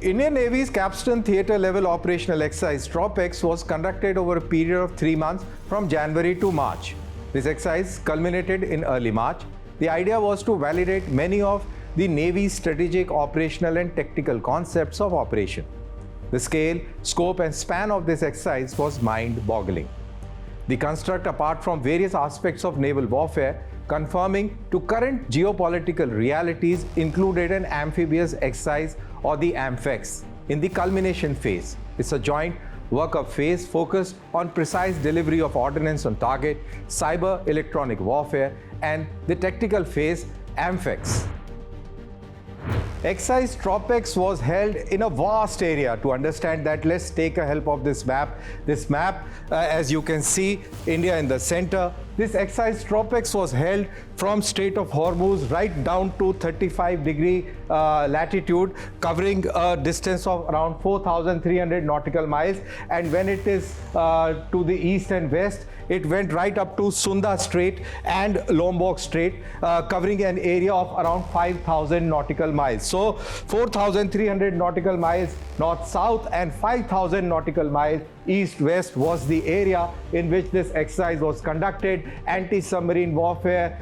Indian Navy's capstone theatre-level operational exercise TROPEX was conducted over a period of 3 months from January to March. This exercise culminated in early March. The idea was to validate many of the Navy's strategic, operational and technical concepts of operation. The scale, scope and span of this exercise was mind-boggling. The construct, apart from various aspects of naval warfare, conforming to current geopolitical realities, included an amphibious exercise or the AMPHEX in the culmination phase. It's a joint workup phase focused on precise delivery of ordnance on target, cyber electronic warfare, and the tactical phase, AMPHEX. Exercise TROPEX was held in a vast area. To understand that, let's take a help of this map. This map, as you can see, India in the center. This exercise TROPEX was held from Strait of Hormuz right down to 35-degree latitude, covering a distance of around 4,300 nautical miles. And when it is to the east and west, it went right up to Sunda Strait and Lombok Strait, covering an area of around 5,000 nautical miles. So 4,300 nautical miles north-south and 5,000 nautical miles east-west was the area in which this exercise was conducted. Anti-submarine warfare,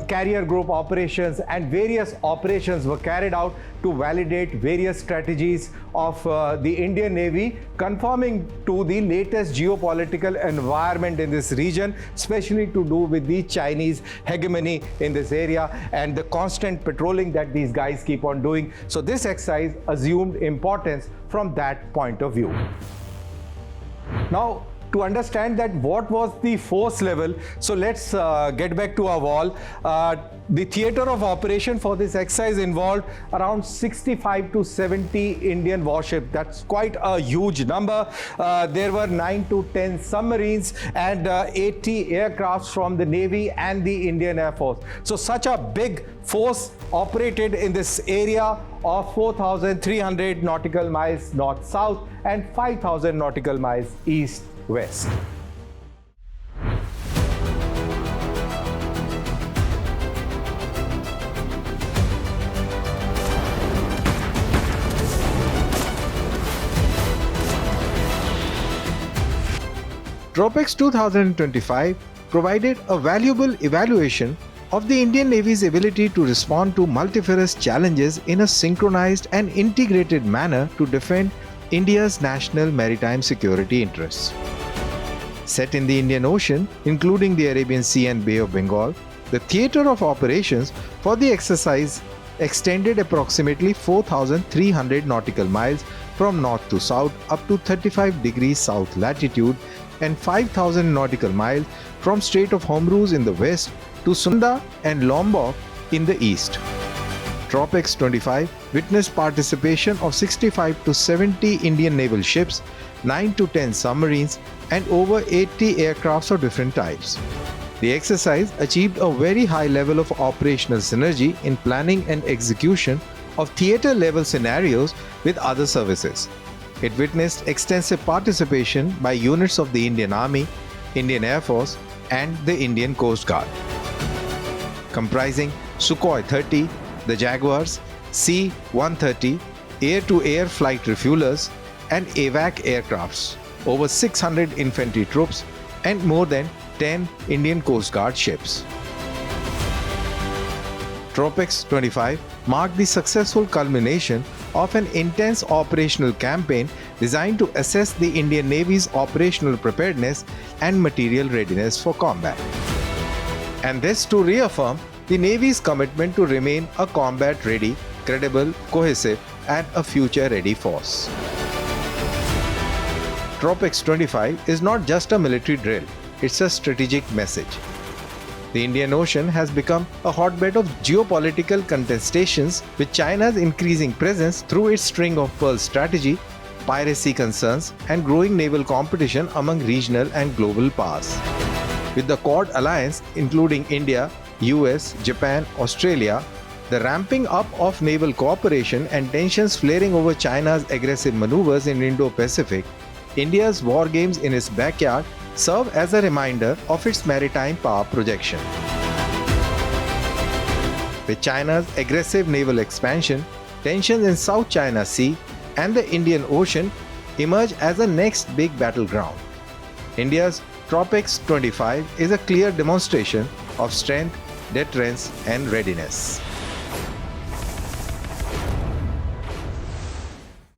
carrier group operations and various operations were carried out to validate various strategies of the Indian Navy, conforming to the latest geopolitical environment in this region, especially to do with the Chinese hegemony in this area and the constant patrolling that these guys keep on doing. So this exercise assumed importance from that point of view. Now, to understand that what was the force level, so let's get back to our wall. The theatre of operation for this exercise involved around 65 to 70 Indian warships. That's quite a huge number. There were 9 to 10 submarines and 80 aircrafts from the Navy and the Indian Air Force. So such a big force operated in this area of 4,300 nautical miles north-south and 5,000 nautical miles east-west. TROPEX 2025 provided a valuable evaluation of the Indian Navy's ability to respond to multifarious challenges in a synchronized and integrated manner to defend India's national maritime security interests. Set in the Indian Ocean, including the Arabian Sea and Bay of Bengal, the theatre of operations for the exercise extended approximately 4,300 nautical miles from north to south up to 35 degrees south latitude and 5,000 nautical miles from Strait of Hormuz in the west to Sunda and Lombok in the east. TROPEX 25 witnessed participation of 65 to 70 Indian naval ships, 9 to 10 submarines and over 80 aircrafts of different types. The exercise achieved a very high level of operational synergy in planning and execution of theatre-level scenarios with other services. It witnessed extensive participation by units of the Indian Army, Indian Air Force and the Indian Coast Guard, comprising Sukhoi 30, the Jaguars, C-130, air-to-air flight refuelers and AVAC aircrafts, over 600 infantry troops and more than 10 Indian Coast Guard ships. TROPEX 25 marked the successful culmination of an intense operational campaign designed to assess the Indian Navy's operational preparedness and material readiness for combat. And this to reaffirm the Navy's commitment to remain a combat-ready, credible, cohesive and a future-ready force. TROPEX 25 is not just a military drill, it's a strategic message. The Indian Ocean has become a hotbed of geopolitical contestations with China's increasing presence through its string of pearls strategy, piracy concerns and growing naval competition among regional and global powers. With the Quad alliance including India, US, Japan, Australia, the ramping up of naval cooperation and tensions flaring over China's aggressive maneuvers in Indo-Pacific, India's war games in its backyard serve as a reminder of its maritime power projection. With China's aggressive naval expansion, tensions in South China Sea and the Indian Ocean emerge as the next big battleground. India's TROPEX 25 is a clear demonstration of strength, deterrence, and readiness.